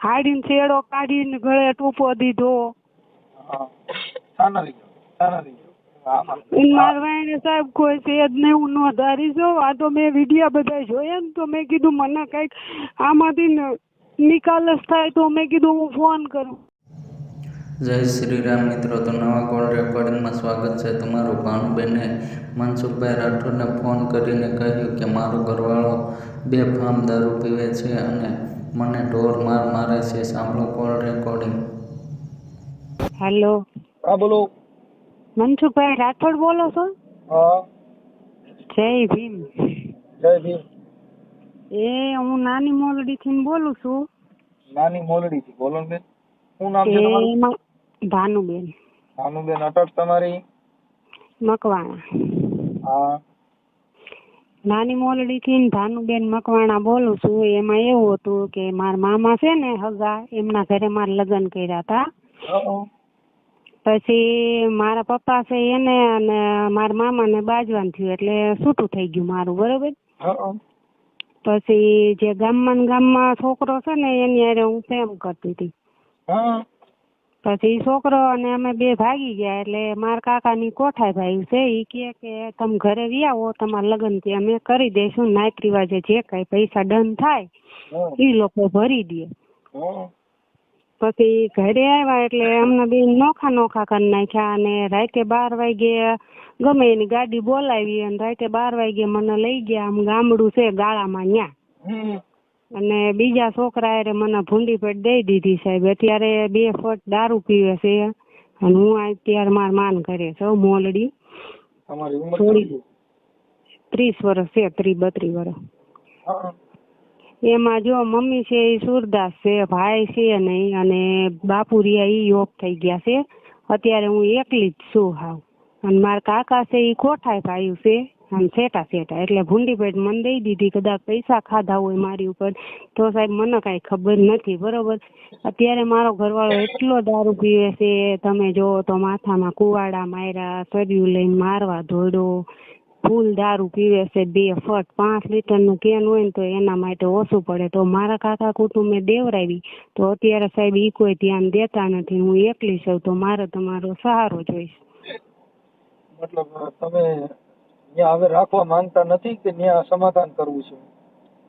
હાડીને છેડો કાઢીને ગળે ટૂંપો દીધો. મારવાઈને સાહેબ કોઈ છે જ નહીં. હું નો ધારી જાઉં. આ તો મેં વિડીયો બધા જોયા ને તો મેં કીધું મને કઈક આમાંથી નિકાલસ થાય તો મેં કીધું હું ફોન કરું. જય શ્રી રામ મિત્રો, તો નવા કોલ રેકોર્ડિંગમાં સ્વાગત છે તમારું. ભાનુબેને મનસુખભાઈ રાઠોડને ફોન કરીને કહ્યું કે મારો ઘરવાળો બેફામ દારૂ પીવે છે અને મને ઢોર માર મારે છે. સાંભળો કોલ રેકોર્ડિંગ. હેલો. હા બોલો. મનસુખભાઈ રાઠોડ બોલો છો? હા. જય ભીમ. જય ભીમ. હું નાની મોલડી થી બોલું છું. નાની મોલડી થી બોલો ને. શું નામ છે તમારું? ભાનુબેન. ભાનુબેન, અટક તમારી? મકવાણા. હા. નાની મોલડી થી ભાનુબેન મકવાણા બોલું છું. એમાં એવું હતું કે મારા મામા છે ને હગા, એમના ઘરે મારા લગ્ન કર્યા હતા. પછી મારા પપ્પા છે એને અને મારા મામા ને બાજવાન થયું એટલે છૂટું થઈ ગયું મારું, બરોબર. પછી જે ગામમાં છોકરો છે ને એની હારે હું પ્રેમ કરતી હતી. પછી છોકરો અને અમે બે ભાગી ગયા એટલે મારા કાકાની કોઠાઈ ભાઈ છે એ કે તમે ઘરે વ્યાવો, તમારા લગ્ન થી અમે કરી દઈશું, નાત રિવાજે જે કઈ પૈસા ડન થાય એ લોકો ભરી દે. પછી ઘરે આવ્યા એટલે અમને બે નોખા કરી નાખ્યા અને રાતે 12 વાગે ગમે એની ગાડી બોલાવી અને રાતે 12 વાગે મને લઈ ગયા. આમ ગામડું છે ગાળામાં ન્યા. અને બીજા છોકરા એ મને ભૂંડી પેટ દઈ દીધી સાહેબ. અત્યારે 2 ફટ દારૂ પીવે છે અને હું અત્યારે માર માન કરે છે મોલડી. તમારી ઉંમર 30 વર્ષ છે, 32 વર્ષ. એમાં જો મમ્મી છે એ સુરદાસ છે, ભાઈ છે નહીં અને બાપુ રિયા એ યોગ થઈ ગયા છે. અત્યારે હું એકલી જ છું હાવ. અને મારા કાકા છે એ કોઠાઈ ભાઈ છે આમ સેટા એટલે ભૂંડી પેટ મને દઈ દીધી. કદાચ પૈસા ખાધા હોય મારી ઉપર તો સાહેબ મને કઈ ખબર નથી, બરોબર. અત્યારે મારો ઘરવાળો એટલો દારૂ પીવે છે, તમે જો તો માથામાં કુવાડા માર્યા, સર્યું લઈને મારવા દોડો, ફૂલ દારૂ પીવે છે. 2 ફટ 5 લીટરનું કેન હોય ને તો એના માટે ઓછું પડે. તો મારા કાકા કુટુંબે દેવરાવી તો અત્યારે સાહેબ ઈ કોઈ ધ્યાન દેતા નથી. હું એકલી છું તો મારે તમારો સહારો જોઈશ. મતલબ તમે ત્યાં હવે રાખવા માંગતા નથી કે ત્યાં સમાધાન કરવું છે?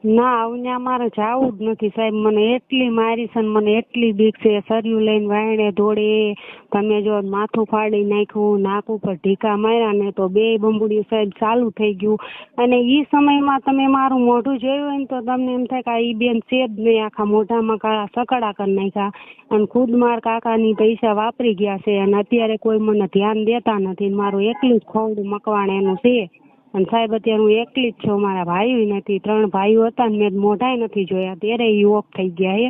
ના, અહીંયા મારે જવું જ નથી સાહેબ. મને એટલી મારી છે ને મને એટલી બીક છે. સર્યું લઈને વાયણે દોડે, તમે જો માથું ફાડી નાખ્યું, નાક ઉપર ઢીકા માર્યા ને તો 2 બંબુડી સાહેબ ચાલુ થઈ ગયું. અને ઈ સમયમાં તમે મારું મોઢું જોયું હોય ને તો તમને એમ થાય કે ઈ બેન છે જ નહીં. આખા મોઢામાં કાળા સકડા કરી નાખ્યા અને ખુદ મારા કાકાની પૈસા વાપરી ગયા છે. અને અત્યારે કોઈ મને ધ્યાન દેતા નથી. મારું એકલું જ ખોવડું મકવાણ એનું છે. અને સાહેબ અત્યારે હું એકલી જ છું, મારા ભાઈઓ નથી. 3 ભાઈઓ હતા ને મેં મોઢાય નથી જોયા, ત્યારે યુવક થઈ ગયા છે.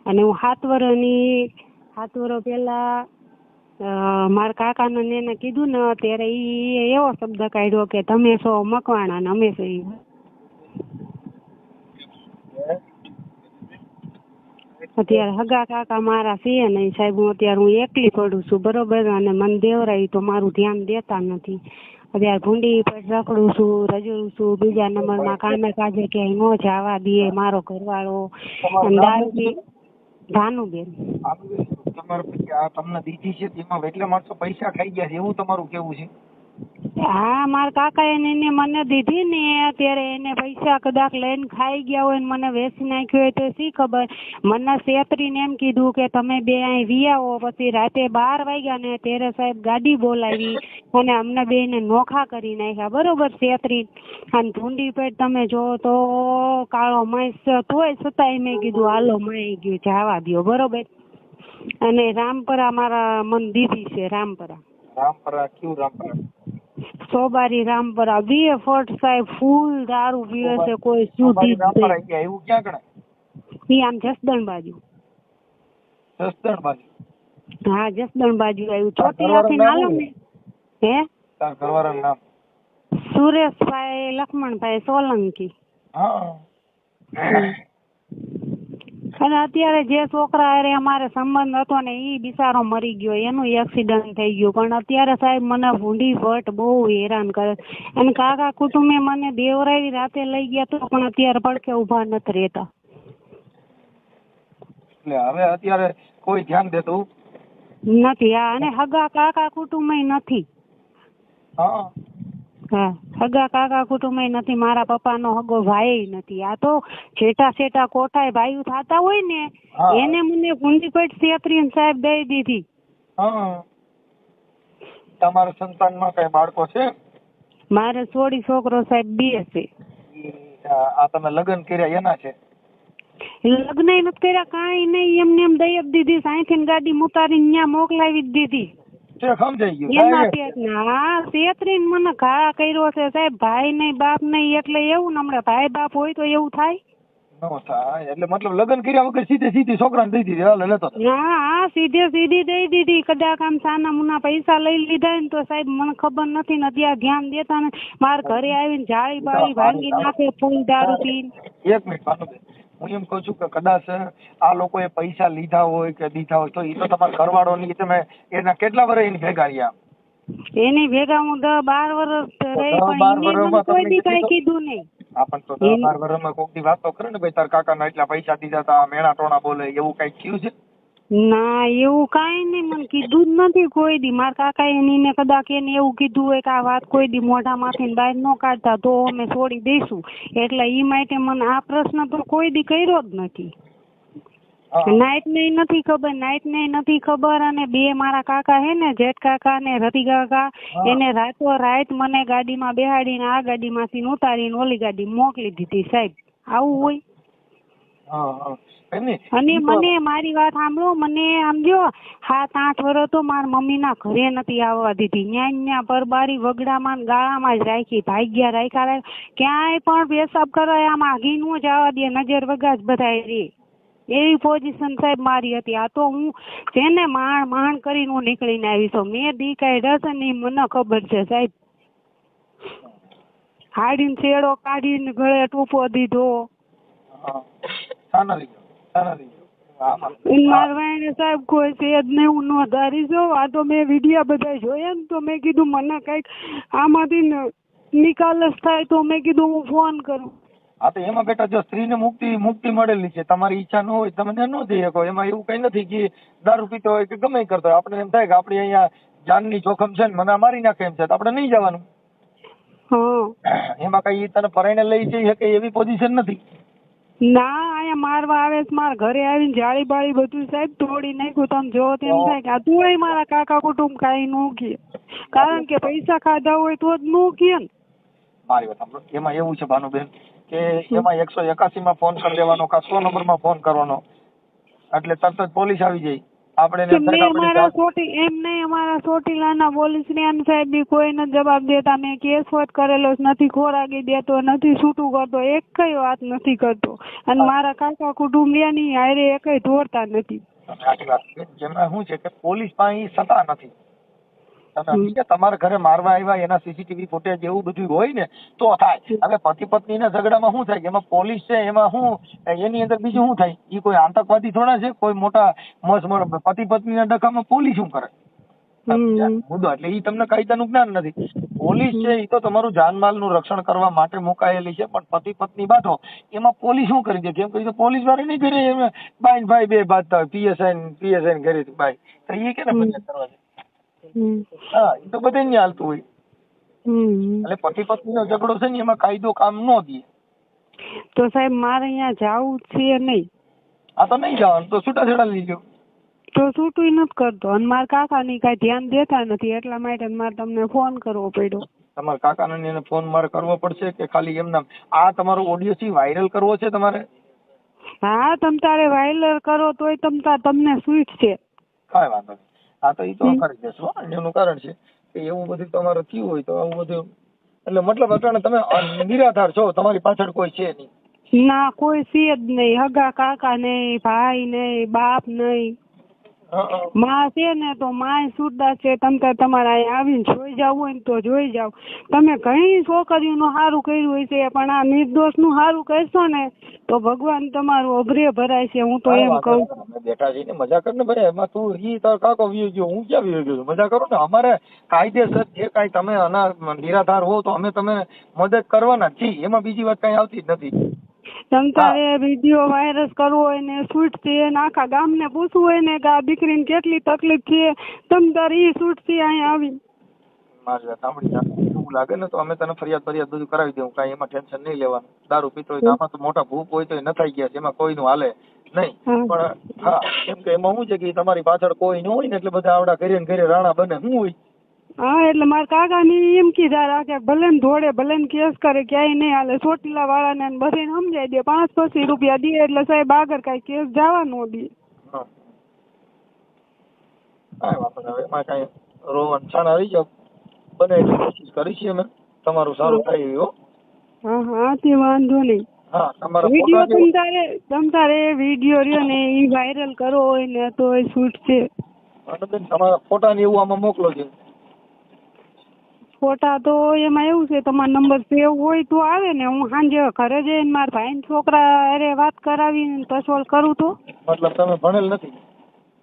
અને હું 7 વર્ષ પહેલા મારા કાકાને એને કીધું ને ત્યારે ઈ એવો શબ્દ કાઢ્યો કે તમે છો મકવાણા ને અમે છો. અત્યારે હગા કાકા મારા છે નહીં સાહેબ. હું અત્યારે એકલી પડું છું, બરોબર. અને મને દેવરાઈ તો મારું ધ્યાન દેતા નથી. અત્યારે ભૂંડી પર રખડું છું, રજડું છું. બીજા નંબરમાં કામે કાજે ક્યાંય નો જવા દે મારો ઘરવાળો. ભાનુબેન. તમારે પછી આ તમને દીધી છે તેમાં એટલા માણસો પૈસા ખાઈ ગયા છે એવું તમારું કેવું છે? હા, મારા કાકા એને મને દીધી ને અત્યારે એને પૈસા કદાચ લઈને ખાઈ ગયા હોય ને મને વેચી નાખ્યો હોય તો શી ખબર. મને છેતરીને એમ કીધું કે તમે 2 અહીં વિયાવો. પછી રાતે 12 વાગ્યા ને ત્યારે સાહેબ ગાડી બોલાવી અને અમને 2 ને નોખા કરી નાખ્યા, બરોબર, છેતરી. અને ભૂંડી પેટ તમે જો તો કાળો મહેશ તોય છતાંય મેં કીધું હાલો મળી ગયું જવા દો, બરોબર. અને રામપરા મારા મન દીધી છે. રામપરા કયું રામપરા? સોબારી રામપરા. 2 ફટ સાહેબ ફૂલ દારૂ પીવે છે. કોઈ સુધી એવું ક્યાં ગણાય? ઈ આમ જસદણ બાજુ. હા, જસદણ બાજુ આવ્યું. ચોટીલાથી નાલો ને. હે, તાર ઘરવાળાનું નામ? સુરેશભાઈ લક્ષ્મણભાઈ સોલંકી. અને અત્યારે જે છોકરા હારે અમારે સંબંધ હતો ને ઈ બિચારો મરી ગયો, એનું એક્સિડન્ટ થઈ ગયું. પણ અત્યારે સાહેબ મને ભૂંડી ભટ્ટ બહુ હેરાન કરે. અને કાકા કુટુંબે મને દેવરાવી રાતે લઈ ગયા તો પણ અત્યારે પડકે ઉભા નથી રહેતા. એટલે હવે અત્યારે કોઈ ધ્યાન દેતું નથી. હા, અને હગા કાકા કુટુંબય નથી. હા હા, હગા કાકા કુટુંબય નથી. મારા પપ્પાનો હગો ભાઈ નથી. આ તો છેટા કોઠાય ભાઈઓ થતા હોય ને હા. એને મને ગુંડીપેટ છેતરીને સાહેબ દઈ દીધી. હા, તમારા સંતાનમાં કઈ બાળકો છે? મારે છોડી છોકરો સાહેબ 2 છે. આ તમે લગ્ન કર્યા એના છે? લગ્ન નથી કર્યા, કાંઈ નહીં, એમને એમ દઈ જ દીધી. સાઈથી ગાડી ઉતારીને ત્યાં મોકલાવી જ દીધી. સમજાઈ ગયું. એના પેટના. હા, છેતરીને મને ઘા કર્યો છે સાહેબ. ભાઈ નહીં બાપ નહીં એટલે એવું ને, હમણાં ભાઈ બાપ હોય તો એવું થાય? નો થાય. એટલે મતલબ લગ્ન કર્યા વગર સીધી છોકરાને દઈ દીધી, હાલ લેતો. હા, સીધી દઈ દીધી. કદાચ આમ સાના મુના પૈસા લઈ લીધા ને તો સાહેબ મને ખબર નથી ને, ત્યાં ધ્યાન દેતા ને. મારા ઘરે આવીને જાળી બાળી ભાંગી નાખે, ફૂલ દારૂ પીને. 1 મિનિટ ભાનુબેન, હું એમ કહું છું કે કદાચ આ લોકોએ પૈસા લીધા હોય કે દીધા હોય તો એ તો તમારા ઘરવાળો ની, તમે એના કેટલા વર્ષ એની ભેગા રહ્યા? એની ભેગા હું 10-12 વર્ષ રહી, પણ એને મને કોઈ દી કાંઈ કીધું નહીં. આપણ તો 10-12 વર્ષમાં કોક દી વાત તો કરે ને, ભાઈ તાર કાકાના એટલા પૈસા દીધા હતા, મેણા ટોણા બોલે, એવું કઈ થયું છે? ના, એવું કાંઈ નહીં, મને કીધું જ નથી કોઈ દી. મારા કાકા એને કદાચ એને એવું કીધું હોય કે આ વાત કોઈ દી મોઢામાંથી બહાર ન કાઢતા તો અમે છોડી દઈશું, એટલે એ માટે મને આ પ્રશ્ન તો કોઈ દી કર્યો જ નથી. નાઈટ ને નથી ખબર. અને 2 મારા કાકા હે ને, જેઠ કાકા ને રતિ કાકા, એને રાતો રાત મને ગાડીમાં બેહાડીને આ ગાડીમાંથી ઉતારીને ઓલી ગાડી મોકલી દીધી સાહેબ. આવું હોય? અને મને મારી વાત સાંભળો, મને આમ જો 7-8 વર્ષ તો મારા મમ્મીના ઘરે નથી આવવા દીધી. ન્યા પરબારી વગડામાં ગાળામાં જ રાખી, ભાગ્યા રાખ્યા. ક્યાંય પણ પેશાબ કરે આમ આગી નું જ આવવા દે, નજર વગા જ બધાય રે. એવી પોઝિશન સાહેબ મારી હતી. આ તો હું છે ને માણ કરીને હું નીકળીને આવી છું. મેં દી કાઢ્યા છે ને મને ખબર છે સાહેબ. હાડીને છેડો કાઢીને ગળે ટૂંપો દીધો. મારવાને સાહેબ કોઈ છે જ નહીં. હું નો ધારી છું. આ તો મેં વિડીયો બધા જોયા ને તો મેં કીધું મને કઈક આમાંથી નિકાલ થાય તો મેં કીધું હું ફોન કરું. હા, તો એમાં બેટા જો સ્ત્રીને મુક્તિ મળેલી છે, તમારી ઈચ્છા ન હોય તમે ન જઈ શકો. એમાં એવું કઈ નથી કે દારૂ પીતો હોય કે ગમે કરતો હોય. આપણે એમ થાય કે આપડે અહીંયા જાનની જોખમ છે ને મને મારી નાખે એમ છે તો આપણે નહીં જવાનું. એમાં કઈ તને પરાઈને લઈ જઈ શકે એવી પોઝિશન નથી. ના, અહીંયા મારવા આવે છે. મારા ઘરે આવીને જાળી બાળી બધું સાહેબ તોડી નાખ્યું. તમે જો તેમ થાય કે તું મારા કાકા કુટુંબ કાંઈ નું કે, કારણ કે પૈસા ખાધા હોય તો જ નું કે ને. મારી વાત સાંભળો, એમાં એવું છે ભાનુબેન કે એમાં 181 માં ફોન કરી દેવાનો, 100 નંબરમાં ફોન કરવાનો, એટલે તરત જ પોલીસ આવી જાય. આપણે અમારા ચોટીલાના પોલીસ ને સાહેબ કોઈને જવાબ દેતા. મેં કેસ વોટ કરેલો નથી, ખોરાકી દેતો નથી, છૂટું કરતો, એક કઈ વાત નથી કરતો. અને મારા કાકા કુટુંબિયાની હારે એકય દોડતા નથી. જેમાં શું છે કે પોલીસ પાસે સત્તા નથી. તમારા ઘરે મારવા આવ્યા એના સીસીટીવી ફૂટેજ એવું બધું હોય ને તો થાય. હવે પતિ પત્ની ના ઝઘડામાં શું થાય? એમાં પોલીસ છે, એમાં શું એની અંદર બીજું શું થાય? એ કોઈ આતંકવાદી થોડા છે? કોઈ મોટા પતિ પત્ની ના ડખામાં પોલીસ શું કરે? મુદ્દો એટલે એ તમને કાયદાનું જ્ઞાન નથી. પોલીસ છે એ તો તમારું જાનમાલ નું રક્ષણ કરવા માટે મુકાયેલી છે, પણ પતિ પત્ની બાંધો એમાં પોલીસ શું કરી દે? કેમ કરી પોલીસ વાળી નહીં કરે, એમ ભાઈ 2 બાંધતા હોય, પીએસઆઈ ઘરે ભાઈ તો એ કે ફરિયાદ કરવા છે. હા, એ તો બધે નહીં હાલતું હોય. એટલે પતિ પત્ની નો ઝઘડો છે ને એમાં કાયદો કામ ન દે. તો સાહેબ મારે અહીંયા જવું છે નહીં. આ તો નહીં જવાનું, તો છૂટાછેડા લીધો તો છૂટું નથી કરતો. અને મારા કાકા ની કઈ ધ્યાન દેતા નથી, એટલા માટે મારે તમને ફોન કરવો પડ્યો. તમારા કાકા ને ફોન મારે કરવો પડશે કે ખાલી એમના આ તમારો ઓડિયો થી વાયરલ કરવો છે તમારે? હા, તમ તારે વાયરલ કરો તોય તમને સ્વીટ છે. કાંઈ વાંધો નહીં. હા, તો એ તો કરી દેશો. એનું કારણ છે કે એવું બધું તમારે થયું હોય તો આવું બધું, એટલે મતલબ અટાણે તમે નિરાધાર છો, તમારી પાછળ કોઈ છે નહીં? ના, કોઈ છે જ નહીં. હગા કાકા નહીં, ભાઈ નહીં, બાપ નહીં. માં છે ને તો માય સુરદા છે. તમે તમારે અહીંયા આવીને જોઈ જાવ હોય ને તો જોઈ જાવ. તમે ઘણી છોકરીઓનું સારું કર્યું હોય છે, પણ આ નિર્દોષ નું સારું કરશો ને તો ભગવાન તમારું અભરે ભરાય છે. હું તો એમ કહું. બેટા જઈને મજા કર ને ભાઈ, એમાં તું ઈ તાર કાકો વી ગયો, હું ક્યાં વી ગયો? મજા કરો ને. અમારે કાયદેસર જે કાંઈ તમે નિરાધાર હો તો અમે તમે મદદ કરવાના છીએ, એમાં બીજી વાત કઈ આવતી જ નથી. તમ તારે વિડીયો વાયરસ કરવો હોય ને શૂટ થી આખા ગામને પૂછવું હોય ને કે આ દીકરીને કેટલી તકલીફ છે તમ તારે ઈ શૂટ થી અહીંયા આવી મારી વાત સાંભળી એવું લાગે ને તો અમે તને ફરિયાદ બધું કરાવી દઉં, કાંઈ એમાં ટેન્શન નહીં લેવાનું. દારૂ પીતો હોય તો આમાં તો મોટા ભૂપ હોય તો ન થઈ ગયા છે, એમાં કોઈનું હાલે નહીં. પણ હા કેમ કે એમાં શું છે કે તમારી પાછળ કોઈ ન હોય ને એટલે બધા આવડા ઘરે ને ઘરે રાણા બને શું હોય. હા એટલે મારા કાકા ની એમ કીધા રાખે ભલે ને ધોડે ભલે ને કેસ કરે ક્યાંય નહીં હાલે, ચોટીલા વાળા ને બધાને સમજાઈ દે 5-25 રૂપિયા દે એટલે સાહેબ આગળ કઈ કેસ જવા ન દે. કાંઈ વાંધો નહીં, હવે એમાં કાંઈ રોવાનું છાણ આવી જાવ બને એટલી કોશિશ કરીશું અમે તમારું સારું થાય એવી. હા હા તે વાંધો નહીં. હા તમારા વિડીયો તમ તારે વિડીયો રહ્યો ને એ વાયરલ કરો હોય ને તો એ શૂટ છે. તમારા ફોટા ને એવું આમાં મોકલો છે. ફોટા તો એમાં એવું છે તમારો નંબર સેવ હોય તો આવે ને, હું સાંજે ઘરે જઈને મારા ભાઈ છોકરા અરે વાત કરાવીને તસોલ કરું તો. મતલબ તમે ભણેલ નથી?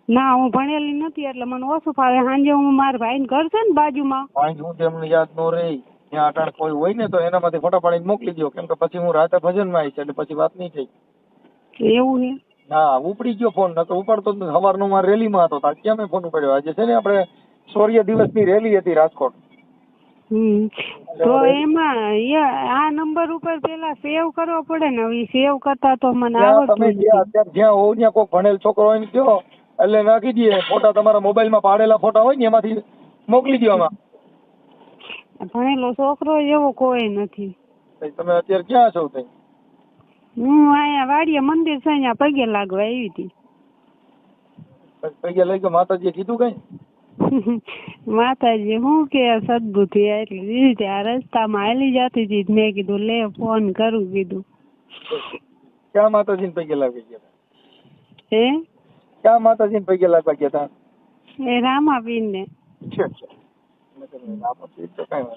ના હું ભણેલી નથી એટલે મને ઓછું ફાવે. સાંજે હું મારા ભાઈ ઘર છે ને બાજુમાં, હું તેમને યાદ ન રહી ત્યાં અટાણ કોઈ હોય ને તો એનામાંથી ફોટા પાડીને મોકલી દો, કેમ કે પછી હું રાતે ભજનમાં આવીશ એટલે પછી વાત નહીં થઈ. એવું છે? હા ઉપડી ગયો ફોન, નતો ઉપાડતો જ. સવારનો મારે રેલીમાં હતો તો ક્યાં મેં ફોન ઉપાડ્યો? આજે છે ને આપણે શૌર્ય દિવસની રેલી હતી રાજકોટ. તો એમાં આ નંબર ઉપર પેલા સેવ કરવો પડે ને, હવે સેવ કરતા તો મને આવડતું નથી. અત્યારે જ્યાં હોવ ત્યાં કોઈ ભણેલ છોકરો હોય ને કયો એટલે નાખી દઈએ ફોટા, તમારા મોબાઈલમાં પાડેલા ફોટા હોય ને એમાંથી મોકલી દો. આમાં ભણેલો છોકરો એવો કોઈ નથી. તમે અત્યારે ક્યાં છો? હું અહીંયા વાડીએ મંદિર છે અહીંયા પગે લાગવા આવી હતી. પગે લઈ ગયો માતાજીએ કીધું કઈ? માતાજી હું કે સદબુદ્ધિ એટલે રીતે આ રસ્તામાં હાલી જતી હતી, મેં કીધું લે ફોન કરું કીધું. ક્યાં માતાજીને પગે લાગી ગયા? હે ક્યાં માતાજીને પગે લાગવા ગયા હતા? એ રામાપીર ને.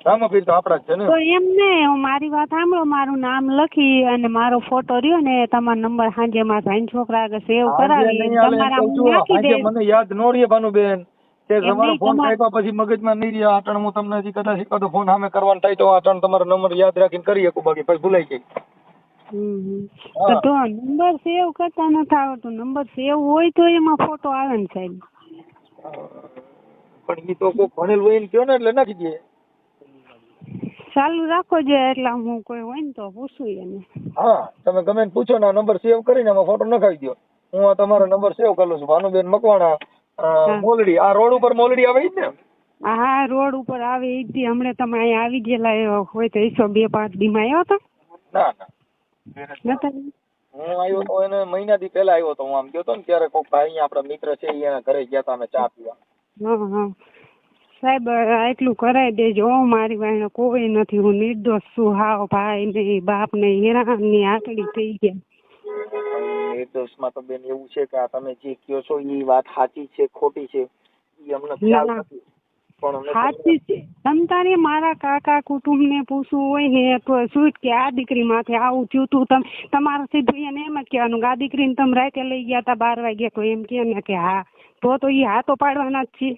રામાપીર તો આપડા જ છે ને. તો એમ ને મારી વાત સાંભળો, મારું નામ લખી અને મારો ફોટો રહ્યો ને તમારો નંબર સાંજે મારા ભાઈ છોકરા આગળ સેવ કરાવી તમારા નાખી દે. મને યાદ ન રહે ભાનુબેન કે તમારો ફોન આપ્યા પછી મગજમાં નહીં રહ્યા. આટણ હું તમને હજી કદાચ એકાદો ફોન સામે કરવાનો થાય તો આટણ તમારો નંબર યાદ રાખીને કરી શકું, બાકી પછી ભૂલાઈ જાય. તો નંબર સેવ કરતા નથી આવડતું. નંબર સેવ હોય તો એમાં ફોટો આવે ને સાહેબ. પણ એ તો કોઈ ભણેલ હોય ને કયો ને એટલે નાખી દે. ચાલુ રાખો છે એટલે હું કોઈ હોય ને તો પૂછું એને. હા તમે ગમે પૂછો ને નંબર સેવ કરીને એમાં ફોટો નખાવી દો. હું આ તમારો નંબર સેવ કરું છું, ભાનુબેન મકવાણા, મોલડી. આ રોડ ઉપર મોલડી આવે ને? હા રોડ ઉપર આવે એ જ. હમણાં તમે અહીંયા આવી ગયેલા હોય તો 102-5 દી માં આવ્યો હતો? ના હું આવ્યો તો એને મહિના દી પહેલા આવ્યો તો. હું આમ ગયો તો ને ત્યારે કોઈક ભાઈ આપડા મિત્ર છે એના ઘરે ગયા હતા અમે ચા પીવા. હા સાહેબ એટલું કરાવી દેજો. મારી વાંહે કોઈ નથી, હું નિર્દોષ છું. હાવ ભાઈ ને બાપ ને હેરાન ની આકડી થઈ ગયા. નિર્દોષમાં તો બેન એવું છે કે આ તમે જે કયો છો એ વાત સાચી છે ખોટી છે એ અમને ખ્યાલ નથી, પણ સાચી છે. તમ તારે મારા કાકા કુટુંબ ને પૂછવું હોય ને તો શું કે આ દીકરી માથે આવું થયું તું, તમારે સીધું એને એમ જ કહેવાનું કે આ દીકરીને તમે રાતે લઈ ગયા હતા 12 વાગે, તો એમ કે ને કે હા તો એ હા તો પાડવાના જ છીએ.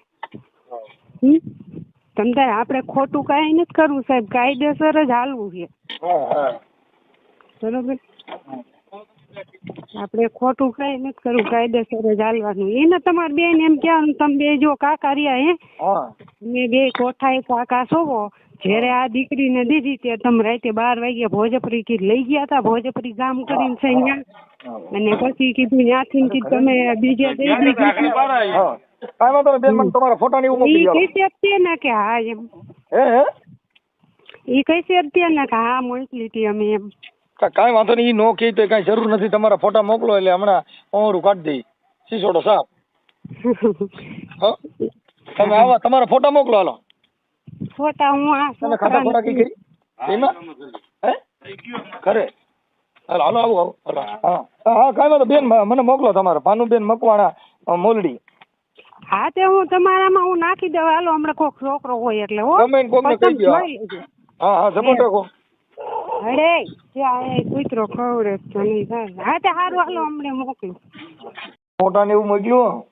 તમ તારે આપણે ખોટું કઈ નથી કરવું સાહેબ, કાયદેસર જ હાલવું છે. બરોબર, આપણે ખોટું કઈ નથી કરવું, કાયદેસર જ હાલવાનું. એને તમારે બેન એમ કહેવાનું તમે બે જો કાકા રહ્યા તમે બે કોઠાએ કાકા સોવો. જયારે આ દીકરીને દીધી તે તમે રાતે 12 વાગે ભોજપરી કી લઈ ગયા હતા, ભોજપરી ગામ કરીને છે ત્યાં, અને પછી કીધું ત્યાંથી કીધું તમે બીજે દઈ દીધી. તમારા ફોટા ને ઈ કઈ છે ને કે હા એમ, ઈ કઈ છે ને કે હા મોકલી હતી અમે એમ. કાંઈ વાંધો નહીં, નો કે તો કઈ જરૂર નથી. તમારા ફોટા મોકલો એટલે હમણાં ઓરું કાઢી દઈ સીસોડો સાપ. તમે આવા તમારા ફોટા મોકલો. હાલો ફોટા હું આ તમે ખાતા ફોટા કઈ કરી એમાં ખરે હાલો હાલો આવું આવું હા હા કાંઈ વાંધો બેન મને મોકલો તમારા ભાનુબેન મકવાણા મોલડી. હા તે હું તમારામાં હું નાખી દઉં. હાલો હમણાં કોક છોકરો હોય એટલે હો ગમે કોકને કહી દો. હા હા સપોર્ટ રાખો. અરે ત્યાં કૂતરો ખવડે તો નહીં થાય. હા તે સારું હાલો હમણાં મોકલું. ફોટા ને એવું મોકલ્યું?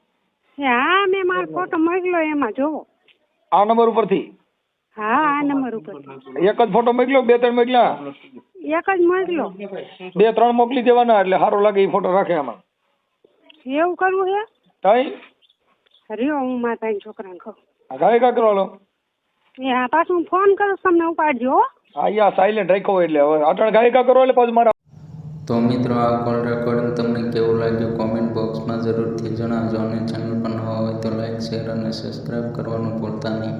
હા મેં મારો ફોટો મોકલ્યો એમાં જોવો. આ નંબર ઉપરથી? હા આ નંબર ઉપર એક જ ફોટો મોકલ્યો 2-3 મોકલ્યા? એક જ મોકલો. 2-3 મોકલી દેવાના એટલે સારો લાગે એ ફોટો રાખે આમાં. એવું કરવું છે? તઈ રહ્યો હું મારા છોકરાને કહું. ગાય કા કરો લો. એ હા પાછું હું ફોન કરું તમને ઉપાડજો હો. હા યા સાયલેન્ટ રાખ્યો એટલે હવે અટણ ગાય કા કરો એટલે પાછું મારા. તો મિત્રો આ કોલ રેકોર્ડિંગ તમને કેવું લાગ્યું કોમેન્ટ બોક્સમાં જરૂરથી જણાવજો અને ચેનલ પર નવા હોય તો લાઈક શેર અને સબસ્ક્રાઈબ કરવાનું ભૂલતા નહીં.